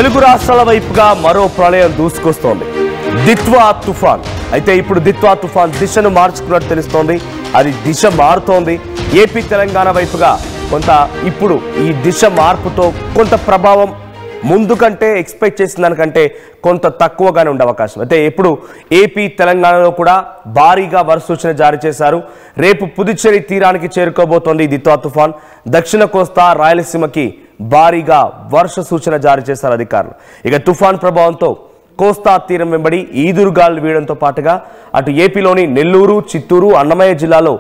తెలుగు రాష్ట్రాల వైపుగా మరో ప్రళయం దూసుకొస్తోంది. దిత్వా తుఫాన్. అయితే ఇప్పుడు దిత్వా తుఫాన్ దిశను మార్చుకున్నట్టు తెలుస్తోంది. అది దిశ మారుతోంది. ఏపీ తెలంగాణ వైపుగా కొంత ఇప్పుడు ఈ దిశ మార్పుతో కొంత ప్రభావం ముందు కంటే ఎక్స్పెక్ట్ చేసిన దానికంటే కొంత తక్కువగానే ఉండే అవకాశం. అయితే ఇప్పుడు ఏపీ తెలంగాణలో కూడా భారీగా వర్ష సూచన జారీ చేశారు. రేపు పుదుచ్చేరి తీరానికి చేరుకోబోతోంది ఈ దిత్వా తుఫాన్. దక్షిణ కోస్తా రాయలసీమకి భారీగా వర్ష సూచన జారీ చేశారు అధికారులు. ఇక తుఫాన్ ప్రభావంతో కోస్తా తీరం వెంబడి ఈదురుగాలు వీయడంతో పాటుగా అటు ఏపీలోని నెల్లూరు, చిత్తూరు, అన్నమయ్య జిల్లాలో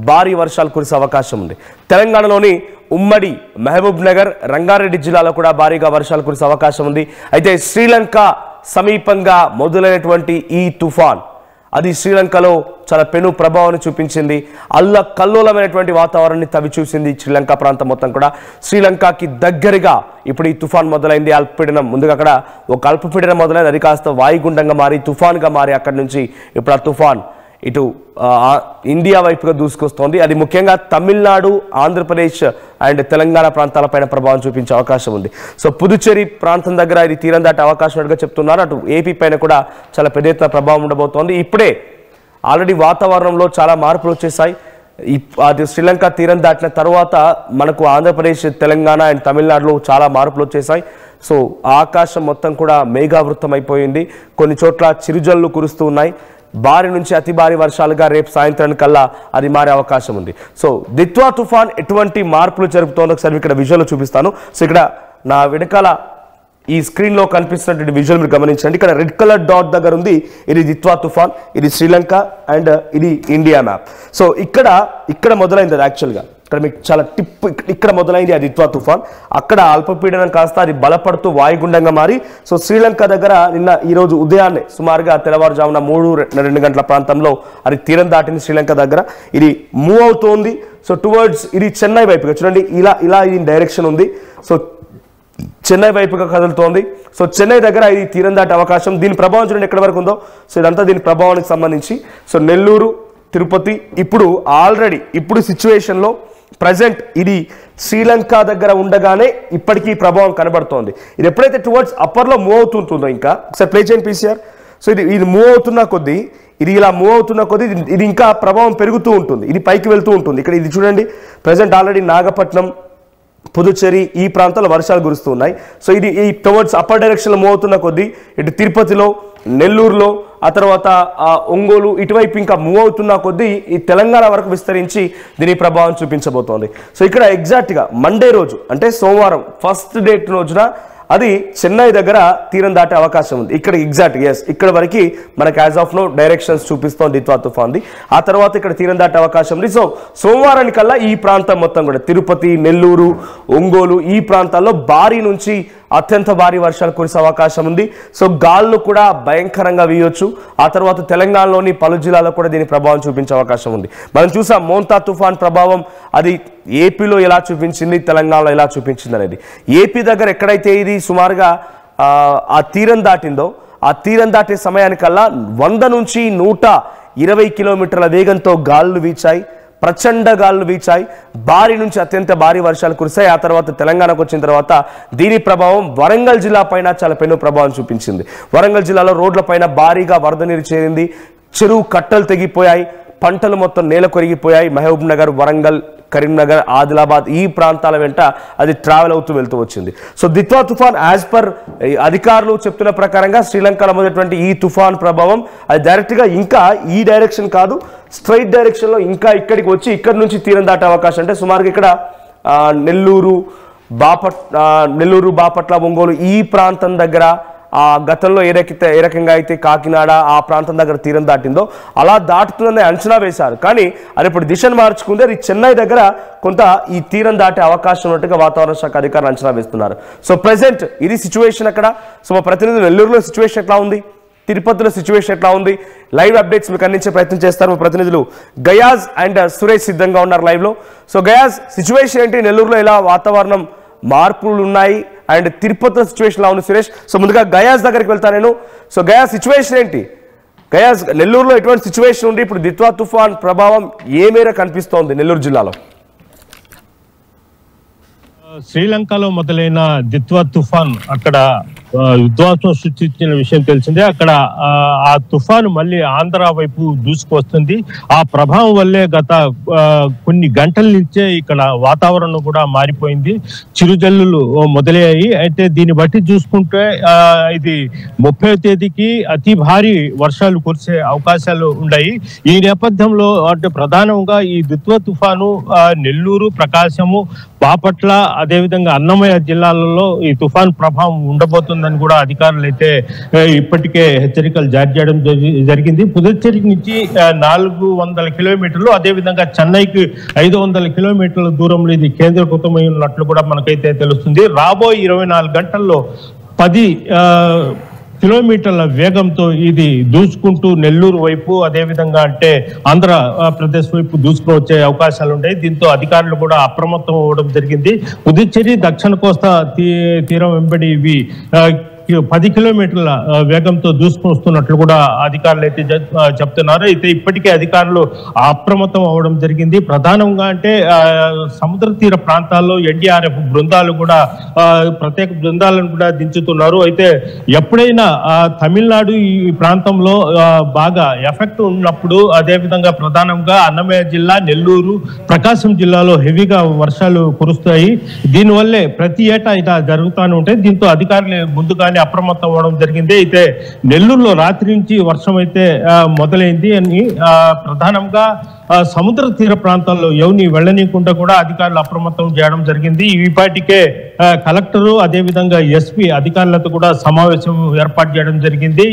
భారీ వర్షాలు కురిసే అవకాశం ఉంది. తెలంగాణలోని ఉమ్మడి మహబూబ్ నగర్, రంగారెడ్డి జిల్లాలో కూడా భారీగా వర్షాలు కురిసే అవకాశం ఉంది. అయితే శ్రీలంక సమీపంగా మొదలైనటువంటి ఈ తుఫాన్ అది శ్రీలంకలో చాలా పెను ప్రభావాన్ని చూపించింది. కల్లోలమైనటువంటి వాతావరణాన్ని తవి చూసింది శ్రీలంక ప్రాంతం మొత్తం కూడా. శ్రీలంకకి దగ్గరగా ఇప్పుడు ఈ తుఫాన్ మొదలైంది. అల్పపీడనం ముందుగా అక్కడ ఒక అల్పపీడనం మొదలైంది. అది కాస్త వాయుగుండంగా మారి తుఫాన్గా మారి అక్కడి నుంచి ఇప్పుడు ఆ తుఫాన్ ఇటు ఇండియా వైపుగా దూసుకొస్తోంది. అది ముఖ్యంగా తమిళనాడు, ఆంధ్రప్రదేశ్ అండ్ తెలంగాణ ప్రాంతాలపైన ప్రభావం చూపించే అవకాశం ఉంది. సో పుదుచ్చేరి ప్రాంతం దగ్గర ఇది తీరం దాటే అవకాశం ఉన్నట్టుగా చెప్తున్నారు. అటు ఏపీ పైన కూడా చాలా పెద్ద ఎత్తున ప్రభావం ఉండబోతోంది. ఇప్పుడే ఆల్రెడీ వాతావరణంలో చాలా మార్పులు వచ్చేసాయి. అది శ్రీలంక తీరం దాటిన తర్వాత మనకు ఆంధ్రప్రదేశ్, తెలంగాణ అండ్ తమిళనాడులో చాలా మార్పులు వచ్చేసాయి. సో ఆకాశం మొత్తం కూడా మేఘావృతం అయిపోయింది. కొన్ని చోట్ల చిరుజల్లు కురుస్తూ ఉన్నాయి. భారీ నుంచి అతి భారీ వర్షాలుగా రేపు సాయంత్రానికల్లా అది మారే అవకాశం ఉంది. సో దిత్వా తుఫాన్ ఎటువంటి మార్పులు జరుపుతోందో ఒకసారి ఇక్కడ విజువల్ చూపిస్తాను. సో ఇక్కడ నా వెనకాల ఈ స్క్రీన్లో కనిపిస్తున్నటువంటి విజువల్ మీరు గమనించండి. ఇక్కడ రెడ్ కలర్ డాట్ దగ్గర ఉంది, ఇది దిత్వా తుఫాన్, ఇది శ్రీలంక అండ్ ఇది ఇండియా మ్యాప్. సో ఇక్కడ మొదలైంది అది యాక్చువల్గా. ఇక్కడ మీకు చాలా ఇక్కడ మొదలైంది ఆ దిత్వా తుఫాన్. అక్కడ అల్పపీడనం కాస్త అది బలపడుతూ వాయుగుండంగా మారి సో శ్రీలంక దగ్గర ఈరోజు ఉదయాన్నే సుమారుగా తెల్లవారుజామున 3-2 గంటల ప్రాంతంలో అది తీరం దాటింది శ్రీలంక దగ్గర. ఇది మూవ్ అవుతోంది. సో టువర్డ్స్ ఇది చెన్నై వైపుగా చూడండి, ఇలా ఇది డైరెక్షన్ ఉంది. సో చెన్నై వైపుగా కదులుతోంది. సో చెన్నై దగ్గర ఇది తీరం దాటే అవకాశం. దీని ప్రభావం చూడండి ఎక్కడి వరకు ఉందో. సో ఇదంతా దీని ప్రభావానికి సంబంధించి. సో నెల్లూరు, తిరుపతి ఇప్పుడు సిచ్యువేషన్లో ప్రజెంట్ ఇది శ్రీలంక దగ్గర ఉండగానే ఇప్పటికీ ప్రభావం కనబడుతోంది. ఇది ఎప్పుడైతే టువర్డ్స్ అప్పర్లో మూవ్ అవుతుంటుందో, ఇంకా ఒకసారి ప్లే చేయండి పీసీఆర్. సో ఇది మూవ్ అవుతున్న కొద్దీ, ఇది ఇలా మూవ్ అవుతున్న కొద్దీ ఇది ఇంకా ప్రభావం పెరుగుతూ ఉంటుంది. ఇది పైకి వెళ్తూ ఉంటుంది. ఇక్కడ ఇది చూడండి, ప్రజెంట్ ఆల్రెడీ నాగపట్నం, పుదుచ్చేరి ఈ ప్రాంతాల్లో వర్షాలు కురుస్తూ ఉన్నాయి. సో ఇది ఈ టువర్డ్స్ అప్పర్ డైరెక్షన్లో మూవ్ అవుతున్న కొద్దీ ఇటు తిరుపతిలో, నెల్లూరులో, ఆ తర్వాత ఒంగోలు ఇటువైపు ఇంకా మూవ్ అవుతున్న కొద్దీ ఈ తెలంగాణ వరకు విస్తరించి దీని ప్రభావం చూపించబోతోంది. సో ఇక్కడ ఎగ్జాక్ట్గా మండే రోజు అంటే సోమవారం ఫస్ట్ డేట్ రోజున అది చెన్నై దగ్గర తీరం దాటే అవకాశం ఉంది. ఇక్కడ ఎగ్జాక్ట్ ఇక్కడ వరకు మనకు యాజ్ ఆఫ్ నో డైరెక్షన్స్ చూపిస్తోంది దిత్వా తుఫాన్ది. ఆ తర్వాత ఇక్కడ తీరం దాటే అవకాశం ఉంది. సో సోమవారానికల్లా ఈ ప్రాంతం మొత్తం కూడా తిరుపతి, నెల్లూరు, ఒంగోలు ఈ ప్రాంతాల్లో భారీ నుంచి అత్యంత భారీ వర్షాలు కురిసే అవకాశం ఉంది. సో గాళ్ళు కూడా భయంకరంగా వీయొచ్చు. ఆ తర్వాత తెలంగాణలోని పలు జిల్లాలో కూడా దీని ప్రభావం చూపించే అవకాశం ఉంది. మనం చూసాం మోంతా తుఫాన్ ప్రభావం అది ఏపీలో ఎలా చూపించింది, తెలంగాణలో ఎలా చూపించింది అనేది. ఏపీ దగ్గర ఎక్కడైతే ఇది సుమారుగా ఆ తీరం దాటిందో, ఆ తీరం దాటే సమయానికల్లా 100 నుంచి 120 కిలోమీటర్ల వేగంతో గాళ్ళు వీచాయి. ప్రచండ గాలులు వీచాయి. భారీ నుంచి అత్యంత భారీ వర్షాలు కురిశాయి. ఆ తర్వాత తెలంగాణకు వచ్చిన తర్వాత దీని ప్రభావం వరంగల్ జిల్లా పైన చాలా పెను ప్రభావం చూపించింది. వరంగల్ జిల్లాలో రోడ్ల పైన భారీగా వరద నీరు చేరింది. చెరువు కట్టలు తెగిపోయాయి. పంటలు మొత్తం నేల కొరిగిపోయాయి. మహబూబ్ నగర్, వరంగల్, కరీంనగర్, ఆదిలాబాద్ ఈ ప్రాంతాల వెంట అది ట్రావెల్ అవుతూ వెళ్తూ వచ్చింది. సో దిత్వా తుఫాన్ యాజ్ పర్ అధికారులు చెప్తున్న ప్రకారంగా శ్రీలంకలో మొదలైనటువంటి ఈ తుఫాన్ ప్రభావం అది డైరెక్ట్గా ఇంకా ఈ డైరెక్షన్ కాదు, స్ట్రైట్ డైరెక్షన్లో ఇంకా ఇక్కడికి వచ్చి ఇక్కడి నుంచి తీరం దాటే అవకాశం. అంటే సుమారుగా ఇక్కడ నెల్లూరు, బాపట్ల, ఒంగోలు ఈ ప్రాంతం దగ్గర ఆ గతంలో ఏ రకంగా అయితే కాకినాడ ఆ ప్రాంతం దగ్గర తీరం దాటిందో అలా దాటుతుందని అంచనా వేశారు. కానీ అది ఇప్పుడు దిశను మార్చుకుంది. అది చెన్నై దగ్గర కొంత ఈ తీరం దాటే అవకాశం ఉన్నట్టుగా వాతావరణ శాఖ అధికారులు అంచనా వేస్తున్నారు. సో ప్రెసెంట్ ఇది సిచ్యువేషన్ అక్కడ. సో మా ప్రతినిధులు నెల్లూరులో సిచ్యువేషన్ ఎట్లా ఉంది, తిరుపతిలో సిచ్యువేషన్ ఎట్లా ఉంది, లైవ్ అప్డేట్స్ మీకు అందించే ప్రయత్నం చేస్తారు. మా ప్రతినిధులు గయాజ్ అండ్ సురేష్ సిద్ధంగా ఉన్నారు లైవ్లో. సో గయాజ్, సిచ్యువేషన్ ఏంటి? నెల్లూరులో ఎలా వాతావరణం మార్పులు ఉన్నాయి అండ్ తిరుపతి సిచ్యువేషన్ లా ఉంది సురేష్? సో ముందుగా గయాజ్ దగ్గరికి వెళ్తాను నేను. సో గయాజ్ సిచ్యువేషన్ ఏంటి? గయాజ్, నెల్లూరులో ఎటువంటి సిచ్యువేషన్ ఉంది? ఇప్పుడు దిత్వా తుఫాన్ ప్రభావం ఏ మేర కనిపిస్తోంది నెల్లూరు జిల్లాలో? శ్రీలంకలో మొదలైన దిత్వా తుఫాన్ అక్కడ విధ్వంసం సృష్టించిన విషయం తెలిసిందే. అక్కడ ఆ తుఫాను మళ్ళీ ఆంధ్ర వైపు దూసుకొస్తుంది. ఆ ప్రభావం వల్లే గత కొన్ని గంటల నుంచే ఇక్కడ వాతావరణం కూడా మారిపోయింది. చిరుజల్లులు మొదలయ్యాయి. అయితే దీన్ని బట్టి చూసుకుంటే ఇది 30వ తేదీకి అతి భారీ వర్షాలు కురిసే అవకాశాలు ఉన్నాయి. ఈ నేపథ్యంలో అంటే ప్రధానంగా ఈ దిత్వా తుఫాను నెల్లూరు, ప్రకాశము, బాపట్ల, అదేవిధంగా అన్నమయ్య జిల్లాలలో ఈ తుఫాన్ ప్రభావం ఉండబోతుందని కూడా అధికారులు అయితే ఇప్పటికే హెచ్చరికలు జారీ చేయడం జరిగింది. పుదుచ్చేరి నుంచి 400 కిలోమీటర్లు, అదేవిధంగా చెన్నైకి 500 కిలోమీటర్ల దూరంలో ఇది కేంద్రీకృతమై ఉన్నట్లు కూడా మనకైతే తెలుస్తుంది. రాబోయే 24 గంటల్లో 10 కిలోమీటర్ల వేగంతో ఇది దూసుకుంటూ నెల్లూరు వైపు, అదేవిధంగా అంటే ఆంధ్రప్రదేశ్ వైపు దూసుకువచ్చే అవకాశాలు ఉంటాయి. దీంతో అధికారులు కూడా అప్రమత్తం అవ్వడం జరిగింది. పుదుచ్చేరి దక్షిణ కోస్తా తీరం వెంబడి ఇవి 10 కిలోమీటర్ల వేగంతో దూసుకొస్తున్నట్లు కూడా అధికారులు అయితే చెప్తున్నారు. అయితే ఇప్పటికే అధికారులు అప్రమత్తం అవ్వడం జరిగింది. ప్రధానంగా అంటే సముద్ర తీర ప్రాంతాల్లో ఎన్డీఆర్ఎఫ్ బృందాలు కూడా ప్రత్యేక బృందాలను కూడా దించుతున్నారు. అయితే ఎప్పుడైనా తమిళనాడు ఈ ప్రాంతంలో బాగా ఎఫెక్ట్ ఉన్నప్పుడు, అదేవిధంగా ప్రధానంగా అన్నమయ్య జిల్లా, నెల్లూరు, ప్రకాశం జిల్లాలో హెవీగా వర్షాలు కురుస్తాయి. దీనివల్లే ప్రతి ఏటా ఇలా జరుగుతూనే ఉంటాయి. దీంతో అధికారులు ముందుగానే అప్రమత్తం అవ్వడం జరిగింది. అయితే నెల్లూరులో రాత్రి నుంచి వర్షం అయితే మొదలైంది అని ప్రధానంగా సముద్ర తీర ప్రాంతాల్లో ఎవరిని వెళ్ళనీయకుండా కూడా అధికారులు అప్రమత్తం చేయడం జరిగింది. ఈపాటికే కలెక్టరు, అదేవిధంగా ఎస్పీ అధికారులతో కూడా సమావేశం ఏర్పాటు చేయడం జరిగింది.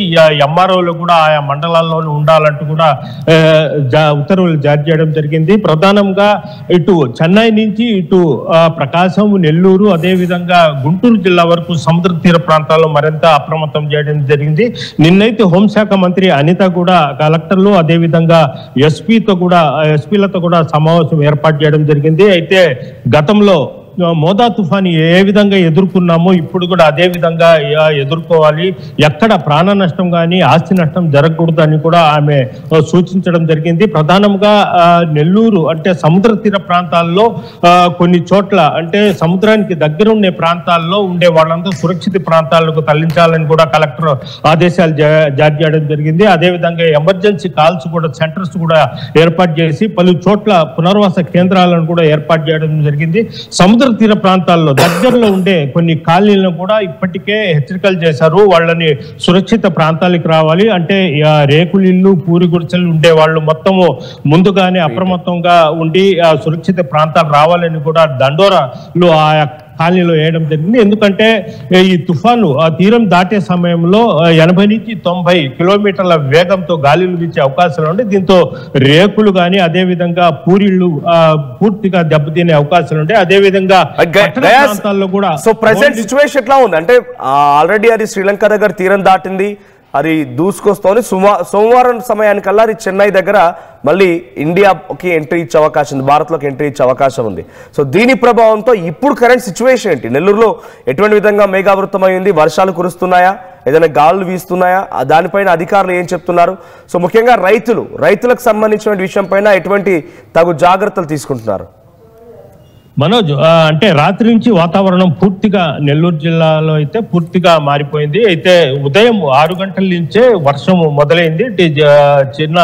ఎంఆర్ఓలు కూడా ఆయా మండలాల్లోనే ఉండాలంటూ కూడా ఉత్తర్వులు జారీ చేయడం జరిగింది. ప్రధానంగా ఇటు చెన్నై నుంచి ఇటు ప్రకాశం, నెల్లూరు, అదేవిధంగా గుంటూరు జిల్లా వరకు సముద్ర తీర ప్రాంతాల్లో మరింత అప్రమత్తం చేయడం జరిగింది. నిన్నైతే హోంశాఖ మంత్రి అనిత కూడా కలెక్టర్లు, అదేవిధంగా ఎస్పీలతో కూడా సమావేశం ఏర్పాటు చేయడం జరిగింది. అయితే గతంలో మోదా తుఫాను ఏ విధంగా ఎదుర్కొన్నామో ఇప్పుడు కూడా అదే విధంగా ఎదుర్కోవాలి, ఎక్కడ ప్రాణ నష్టం కానీ ఆస్తి నష్టం జరగకూడదని కూడా ఆమె సూచించడం జరిగింది. ప్రధానంగా నెల్లూరు అంటే సముద్ర తీర ప్రాంతాల్లో కొన్ని చోట్ల అంటే సముద్రానికి దగ్గర ఉండే ప్రాంతాల్లో ఉండే వాళ్ళంతా సురక్షిత ప్రాంతాలకు తరలించాలని కూడా కలెక్టర్ ఆదేశాలు జారీ చేయడం జరిగింది. అదేవిధంగా ఎమర్జెన్సీ కాల్స్ కూడా సెంటర్స్ కూడా ఏర్పాటు చేసి పలు చోట్ల పునర్వాస కేంద్రాలను కూడా ఏర్పాటు చేయడం జరిగింది. సముద్ర తీర ప్రాంతాల్లో దగ్గరలో ఉండే కొన్ని కాలనీలను కూడా ఇప్పటికే హెచ్చరికలు చేశారు. వాళ్ళని సురక్షిత ప్రాంతాలకు రావాలి అంటే రేకులు ఇల్లు, పూరి గుడిసెలు ఉండే వాళ్ళు మొత్తము ముందుగానే అప్రమత్తంగా ఉండి సురక్షిత ప్రాంతాలు రావాలని కూడా దండోరాలు ఆ కాలనీలో వేయడం జరిగింది. ఎందుకంటే ఈ తుఫాను ఆ తీరం దాటే సమయంలో 80 నుంచి 90 కిలోమీటర్ల వేగంతో గాలిలు వీచే అవకాశాలు ఉంటాయి. దీంతో రేకులు కానీ అదేవిధంగా పూరిళ్ళు పూర్తిగా దెబ్బతినే అవకాశాలు ఉంటాయి. అదేవిధంగా ప్రాంతాల్లో కూడా సో ప్రెసెంట్ సిచ్యువేషన్ ఎట్లా ఉంది అంటే ఆల్రెడీ అది శ్రీలంక దగ్గర తీరం దాటింది, అది దూసుకొస్తోంది. సోమవారం సమయానికల్లా అది చెన్నై దగ్గర మళ్ళీ ఇండియాకి ఎంట్రీ ఇచ్చే అవకాశం ఉంది, భారత్లోకి ఎంట్రీ ఇచ్చే అవకాశం ఉంది. సో దీని ప్రభావంతో ఇప్పుడు కరెంట్ సిచ్యువేషన్ ఏంటి? నెల్లూరులో ఎటువంటి విధంగా మేఘావృతమైంది? వర్షాలు కురుస్తున్నాయా? ఏదైనా గాలులు వీస్తున్నాయా? దానిపైన అధికారులు ఏం చెప్తున్నారు? సో ముఖ్యంగా రైతులకు సంబంధించిన విషయం పైన ఎటువంటి తగు జాగ్రత్తలు తీసుకుంటున్నారు? మనోజ్, అంటే రాత్రి నుంచి వాతావరణం పూర్తిగా నెల్లూరు జిల్లాలో అయితే పూర్తిగా మారిపోయింది. అయితే ఉదయం 6 గంటల నుంచే వర్షం మొదలైంది. చిన్న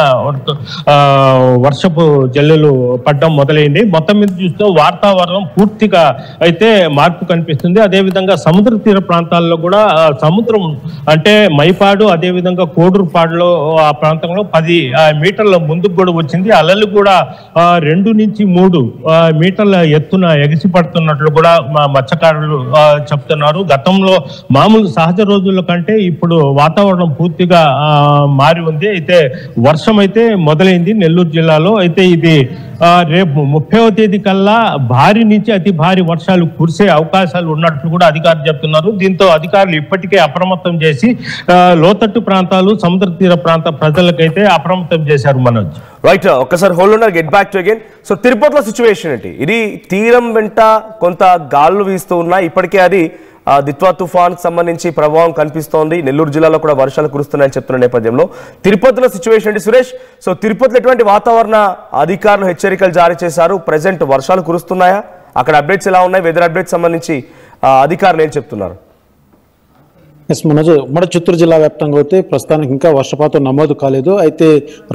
వర్షపు జల్లులు పడడం మొదలైంది. మొత్తం మీద చూస్తే వాతావరణం పూర్తిగా అయితే మార్పు కనిపిస్తుంది. అదేవిధంగా సముద్ర తీర ప్రాంతాల్లో కూడా సముద్రం అంటే మైపాడు, అదేవిధంగా కోడూరుపాడులో ఆ ప్రాంతంలో 10 మీటర్ల ముందుకు కూడా వచ్చింది. అలలు కూడా 2 నుంచి 3 మీటర్ల ఎత్తు ఎగిసి పడుతున్నట్లు కూడా మా మత్స్యకారులు చెప్తున్నారు. గతంలో మామూలు సహజ రోజుల కంటే ఇప్పుడు వాతావరణం పూర్తిగా మారి ఉంది. అయితే వర్షం అయితే మొదలైంది నెల్లూరు జిల్లాలో. అయితే ఇది రేపు 30వ తేదీ కల్లా భారీ నుంచి అతి భారీ వర్షాలు కురిసే అవకాశాలు ఉన్నట్లు కూడా అధికారులు చెప్తున్నారు. దీంతో అధికారులు ఇప్పటికే అప్రమత్తం చేసి లోతట్టు ప్రాంతాలు, సముద్ర తీర ప్రాంత ప్రజలకైతే అప్రమత్తం చేశారు. మనోజ్, రైట్, ఒక్కసారి హోల్డ్ ఉన్నారు, get back to again. So తిరుపతిలో సిచ్యువేషన్ ఏంటి? ఇది తీరం వెంట కొంత గాలులు వీస్తూ ఉన్నాయి. ఇప్పటికే అది దిత్వా తుఫాన్కి సంబంధించి ప్రభావం కనిపిస్తోంది. నెల్లూరు జిల్లాలో కూడా వర్షాలు కురుస్తున్నాయని చెప్తున్న నేపథ్యంలో తిరుపతిలో సిచ్యువేషన్ ఏంటి సురేష్? సో తిరుపతిలో ఎటువంటి వాతావరణ అధికారులు హెచ్చరికలు జారీ చేశారు? ప్రెసెంట్ వర్షాలు కురుస్తున్నాయా? అక్కడ అప్డేట్స్ ఎలా ఉన్నాయి? వెదర్ అప్డేట్స్ సంబంధించి అధికారులు ఏం చెప్తున్నారు? మనోజ్, ఉమ్మడి చిత్తూరు జిల్లా వ్యాప్తంగా అయితే ప్రస్తుతానికి ఇంకా వర్షపాతం నమోదు కాలేదు. అయితే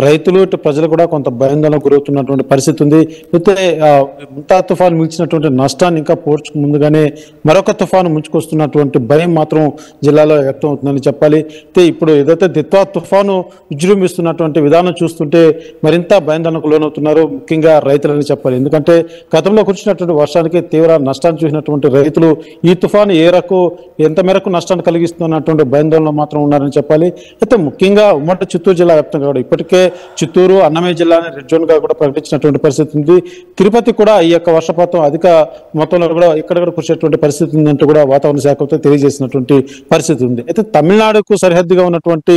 రైతులు ఇటు ప్రజలు కూడా కొంత భయాందోళనకు గురవుతున్నటువంటి పరిస్థితి ఉంది. అయితే ముంతా తుఫాను మించినటువంటి నష్టాన్ని ఇంకా పోర్చుకు ముందుగానే మరొక తుఫాను ముంచుకొస్తున్నటువంటి భయం మాత్రం జిల్లాలో వ్యక్తం అవుతుందని చెప్పాలి. అయితే ఇప్పుడు ఏదైతే దిత్వా తుఫాను విజృంభిస్తున్నటువంటి విధానం చూస్తుంటే మరింత భయాందోళనకు లోనవుతున్నారు, ముఖ్యంగా రైతులని చెప్పాలి. ఎందుకంటే గతంలో కురిసినటువంటి వర్షానికి తీవ్ర నష్టాన్ని చూసినటువంటి రైతులు ఈ తుఫాను ఎంత మేరకు నష్టాన్ని కలిగిస్తున్నటువంటి భయాందోళన మాత్రం ఉన్నారని చెప్పాలి. అయితే ముఖ్యంగా ఉమ్మడి చిత్తూరు జిల్లా వ్యాప్తంగా కూడా ఇప్పటికే చిత్తూరు, అన్నమయ్య జిల్లాని రెడ్ జోన్ గా కూడా ప్రకటించినటువంటి పరిస్థితి ఉంది. తిరుపతి కూడా ఈ యొక్క వర్షపాతం అధిక మొత్తంలో కూడా ఇక్కడ కూడా కురిసేటువంటి పరిస్థితి ఉందంటూ కూడా వాతావరణ శాఖతో తెలియజేసినటువంటి పరిస్థితి ఉంది. అయితే తమిళనాడుకు సరిహద్దుగా ఉన్నటువంటి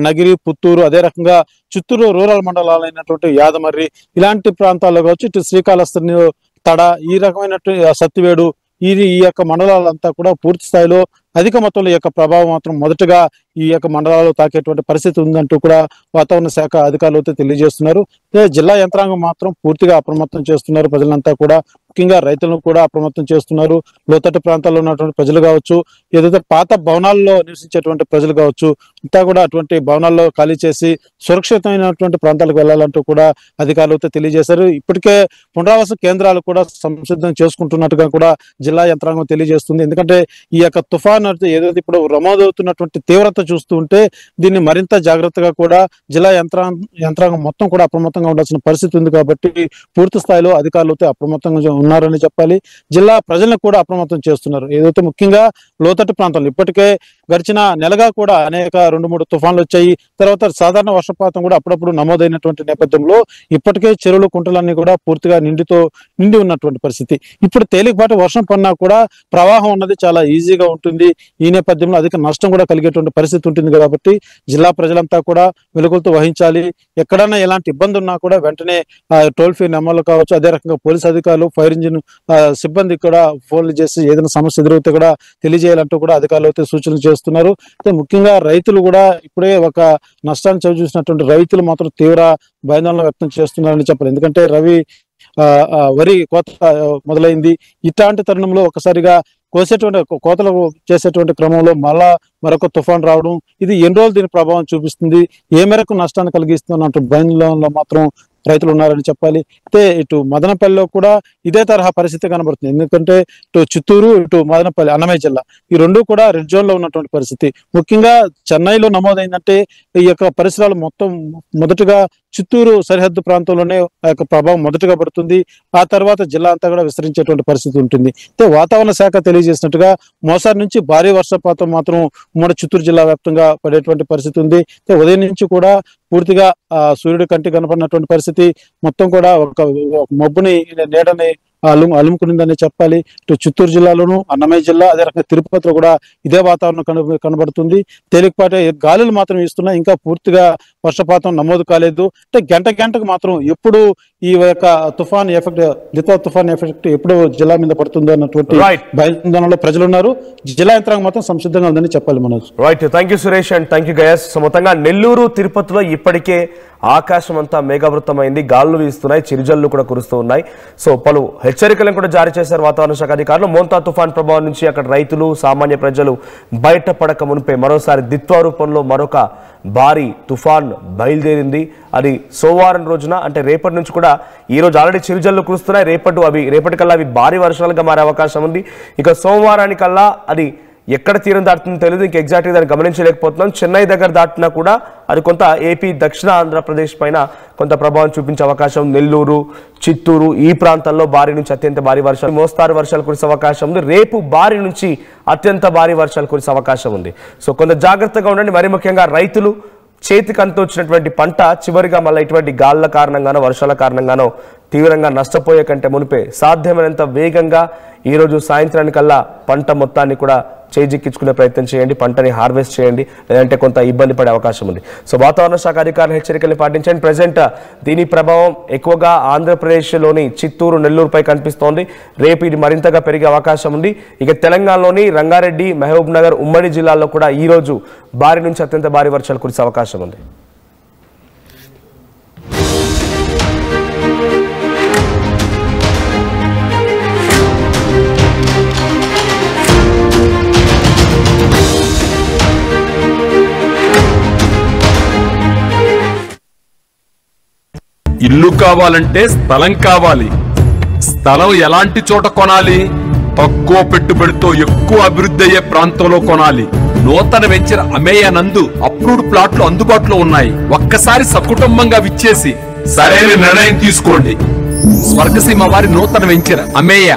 నగిరి, పుత్తూరు, అదే రకంగా చిత్తూరు రూరల్ మండలాలైనటువంటి యాదమర్రి ఇలాంటి ప్రాంతాల్లో కావచ్చు, ఇటు శ్రీకాళహస్తి, తడ, ఈ రకమైనటువంటి సత్తివేడు, ఈ యొక్క మండలాలంతా కూడా పూర్తి స్థాయిలో అధిక మొత్తంలో ఈ యొక్క ప్రభావం మాత్రం మొదటగా ఈ యొక్క మండలాల్లో తాకేటువంటి పరిస్థితి ఉందంటూ కూడా వాతావరణ శాఖ అధికారులు అయితే తెలియజేస్తున్నారు. జిల్లా యంత్రాంగం మాత్రం పూర్తిగా అప్రమత్తం చేస్తున్నారు. ప్రజలంతా కూడా, ముఖ్యంగా రైతులను కూడా అప్రమత్తం చేస్తున్నారు. లోతట్టు ప్రాంతాల్లో ఉన్నటువంటి ప్రజలు కావచ్చు, ఏదైతే పాత భవనాల్లో నివసించేటువంటి ప్రజలు కావచ్చు, అంతా కూడా అటువంటి భవనాల్లో ఖాళీ చేసి సురక్షితమైనటువంటి ప్రాంతాలకు వెళ్లాలంటూ కూడా అధికారులు అయితే తెలియజేశారు. ఇప్పటికే పునరావాస కేంద్రాలు కూడా సంసిద్ధం చేసుకుంటున్నట్టుగా కూడా జిల్లా యంత్రాంగం తెలియజేస్తుంది. ఎందుకంటే ఈ యొక్క తుఫాను ఏదైతే ఇప్పుడు నమోదవుతున్నటువంటి తీవ్రత చూస్తూ ఉంటే దీన్ని మరింత జాగ్రత్తగా కూడా జిల్లా యంత్రాంగం మొత్తం కూడా అప్రమత్తంగా ఉండాల్సిన పరిస్థితి ఉంది. కాబట్టి పూర్తి స్థాయిలో అధికారులతో అప్రమత్తంగా ఉన్నారని చెప్పాలి. జిల్లా ప్రజలను కూడా అప్రమత్తం చేస్తున్నారు. ఏదైతే ముఖ్యంగా లోతట్టు ప్రాంతాలు ఇప్పటికే గడిచిన నెలగా కూడా అనేక 2-3 తుఫాన్లు వచ్చాయి. తర్వాత సాధారణ వర్షపాతం కూడా అప్పుడప్పుడు నమోదైనటువంటి నేపథ్యంలో ఇప్పటికే చెరువులు, కుంటలన్నీ కూడా పూర్తిగా నిండి ఉన్నటువంటి పరిస్థితి. ఇప్పుడు తేలికపాటి వర్షం పడినా కూడా ప్రవాహం ఉన్నది చాలా ఈజీగా ఉంటుంది. ఈ నేపథ్యంలో అధిక నష్టం కూడా కలిగేటువంటి పరిస్థితి ఉంటుంది. కాబట్టి జిల్లా ప్రజలంతా కూడా వెలుగులతో వహించాలి. ఎక్కడైనా ఎలాంటి ఇబ్బంది ఉన్నా కూడా వెంటనే టోల్ ఫ్రీ నెంబర్లు కావచ్చు, అదే రకంగా పోలీస్ అధికారులు, ఫైర్ ఇంజిన్ సిబ్బంది కూడా ఫోన్లు చేసి ఏదైనా సమస్య ఎదురైతే కూడా తెలియజేయాలంటూ కూడా అధికారులు అయితే సూచనలు చేస్తున్నారు. ముఖ్యంగా రైతులు కూడా ఇప్పుడే ఒక నష్టాన్ని చవి చూసినటువంటి రైతులు మాత్రం తీవ్ర భయాందోళన వ్యక్తం చేస్తున్నారని చెప్పాలి. ఎందుకంటే వరి కోత మొదలైంది. ఇట్లాంటి తరుణంలో ఒకసారిగా కోతలు చేసేటువంటి క్రమంలో మరొక తుఫాన్ రావడం, ఇది ఎన్ని రోజులు దీని ప్రభావం చూపిస్తుంది, ఏ మేరకు నష్టాన్ని కలిగిస్తున్నట్టు భయంలో మాత్రం రైతులు ఉన్నారని చెప్పాలి. అయితే ఇటు మదనపల్లిలో కూడా ఇదే తరహా పరిస్థితి కనబడుతుంది. ఎందుకంటే ఇటు చిత్తూరు, ఇటు మదనపల్లి, అన్నమయ్య జిల్లా ఈ రెండు కూడా రెడ్ జోన్ లో ఉన్నటువంటి పరిస్థితి. ముఖ్యంగా చెన్నైలో నమోదైందంటే ఈ యొక్క పరిసరాలు మొత్తం మొదటగా చిత్తూరు సరిహద్దు ప్రాంతంలోనే ఆ యొక్క ప్రభావం మొదటగా పడుతుంది. ఆ తర్వాత జిల్లా అంతా కూడా విస్తరించేటువంటి పరిస్థితి ఉంటుంది. అయితే వాతావరణ శాఖ తెలియజేసినట్టుగా మోసారి నుంచి భారీ వర్షపాతం మాత్రం ఉమ్మడి చిత్తూరు జిల్లా వ్యాప్తంగా పడేటువంటి పరిస్థితి ఉంది. ఉదయం నుంచి కూడా పూర్తిగా సూర్యుడి కంటి కనపడినటువంటి పరిస్థితి, మొత్తం కూడా ఒక మబ్బుని, నీడని అలుముకునిందని చెప్పాలి. ఇటు చిత్తూరు జిల్లాలోను, అన్నమయ్య జిల్లా, అదే రకంగా తిరుపతిలో కూడా ఇదే వాతావరణం కనబడుతుంది. తేలికపాటి గాలులు మాత్రం ఇస్తున్నాయి. ఇంకా పూర్తిగా వర్షపాతం నమోదు కాలేదు. అంటే గంటకు మాత్రం ఎప్పుడు ఈ యొక్క తుఫాన్ ఎఫెక్ట్, దిత్వా తుఫాన్ ఎఫెక్ట్ ఎప్పుడు జిల్లా మీద పడుతుందో అన్నటువంటి భయాందోళనలో ప్రజలు ఉన్నారు. జిల్లా యంత్రాంగం మాత్రం సంసిద్ధంగా ఉందని చెప్పాలి. Manoj, right, thank you Suresh and thank you Gaius. మొత్తంగా నెల్లూరు, తిరుపతిలో ఇప్పటికే ఆకాశం అంతా మేఘావృతమైంది, గాలులు వీస్తున్నాయి, చిరుజల్లు కూడా కురుస్తూ ఉన్నాయి. సో పలు హెచ్చరికలను కూడా జారీ చేశారు వాతావరణ శాఖ అధికారులు. మోంతా తుఫాన్ ప్రభావం నుంచి అక్కడ రైతులు, సామాన్య ప్రజలు బయటపడక మునిపే మరోసారి దిత్వా రూపంలో మరొక భారీ తుఫాన్ బయలుదేరింది. అది సోమవారం రోజున, అంటే రేపటి నుంచి కూడా, ఈ రోజు ఆల్రెడీ చిరుజల్లు కురుస్తున్నాయి, రేపటికల్లా అవి భారీ వర్షాలుగా మారే అవకాశం ఉంది. ఇక సోమవారానికల్లా అది ఎక్కడ తీరం దాటుతుందో తెలియదు, ఇంకా ఎగ్జాక్ట్గా దాన్ని గమనించలేకపోతున్నాం. చెన్నై దగ్గర దాటినా కూడా అది కొంత ఏపీ, దక్షిణ ఆంధ్రప్రదేశ్ పైన కొంత ప్రభావం చూపించే అవకాశం. నెల్లూరు, చిత్తూరు ఈ ప్రాంతాల్లో భారీ నుంచి అత్యంత భారీ వర్షాలు, మోస్తారు వర్షాలు కురిసే అవకాశం ఉంది. రేపు భారీ నుంచి అత్యంత భారీ వర్షాలు కురిసే అవకాశం ఉంది. సో కొంత జాగ్రత్తగా ఉండండి. మరి ముఖ్యంగా రైతులు చేతికి అంత వచ్చినటువంటి పంట చివరిగా మళ్ళీ ఇటువంటి గాళ్ల కారణంగానో, వర్షాల కారణంగానో తీవ్రంగా నష్టపోయే కంటే మునిపే సాధ్యమైనంత వేగంగా ఈరోజు సాయంత్రానికల్లా పంట మొత్తాన్ని కూడా చేజిక్కించుకునే ప్రయత్నం చేయండి, పంటని హార్వెస్ట్ చేయండి, లేదంటే కొంత ఇబ్బంది పడే అవకాశం ఉంది. సో వాతావరణ శాఖ అధికారుల హెచ్చరికలు పాటించండి. ప్రజెంట్ దీని ప్రభావం ఎక్కువగా ఆంధ్రప్రదేశ్లోని చిత్తూరు, నెల్లూరుపై కనిపిస్తోంది. రేపు ఇది మరింతగా పెరిగే అవకాశం ఉంది. ఇక తెలంగాణలోని రంగారెడ్డి, మహబూబ్ నగర్, ఉమ్మడి జిల్లాల్లో కూడా ఈ రోజు భారీ నుంచి అత్యంత భారీ వర్షాలు కురిసే అవకాశం ఉంది. ఇల్లు కావాలంటే స్థలం కావాలి. స్థలం ఎలాంటి చోట కొనాలి? తక్కువ పెట్టుబడితో ఎక్కువ అభివృద్ధి అయ్యే ప్రాంతంలో కొనాలి. నూతన వెంచర్ అమేయ నందు అప్రూవ్డ్ ప్లాట్లు అందుబాటులో ఉన్నాయి. ఒక్కసారి సకుటుంబంగా విచ్చేసి సరైన నిర్ణయం తీసుకోండి. స్వర్గసీమ వారి నూతన వెంచర్ అమేయ